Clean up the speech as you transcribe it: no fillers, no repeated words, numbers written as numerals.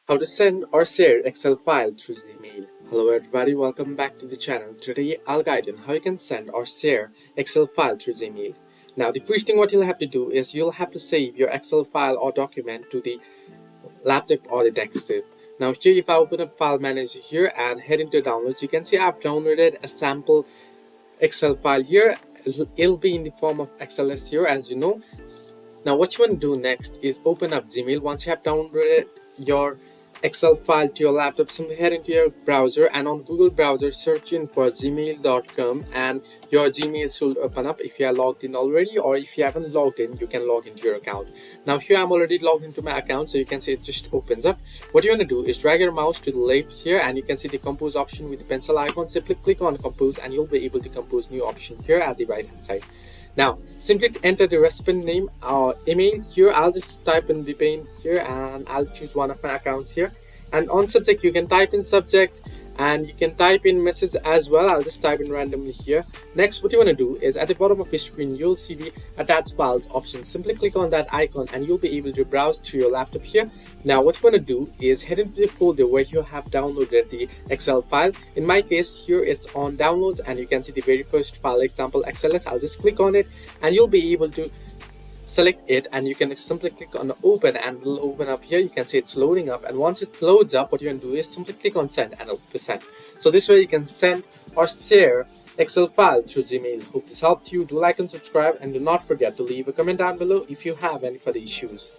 How to send or share Excel file through Gmail. Hello everybody, welcome back to the channel. Today I'll guide you on how you can send or share Excel file through Gmail. Now the first thing what you'll have to do is you'll have to save your Excel file or document to the laptop or the desktop. Now here if I open up File Manager here and head into Downloads, you can see I've downloaded a sample Excel file here. It'll be in the form of XLS here, as you know. Now what you want to do next is open up Gmail. Once you have downloaded your Excel file to your laptop, simply head into your browser and on Google browser search in for gmail.com and your Gmail should open up if you are logged in already, or if you haven't logged in you can log into your account. Now here I'm already logged into my account, so you can see it just opens up. What you want to do is drag your mouse to the left here and you can see the compose option with the pencil icon. Simply click on compose and you'll be able to compose new option here at the right hand side. Now simply enter the recipient name or email here. I'll just type in VPN here and I'll choose one of my accounts here, and on subject you can type in subject and you can type in message as well. I'll just type in randomly here. Next what you want to do is at the bottom of the screen you'll see the attach files option. Simply click on that icon and you'll be able to browse through your laptop here. Now what you want to do is head into the folder where you have downloaded the Excel file. In my case here it's on downloads and you can see the very first file, example XLS. I'll just click on it and you'll be able to select it and you can simply click on open and it'll open up here. You can see it's loading up, and once it loads up what you can do is simply click on send and it'll be sent. So this way you can send or share Excel file through Gmail. Hope this helped you. Do like and subscribe and do not forget to leave a comment down below if you have any further issues.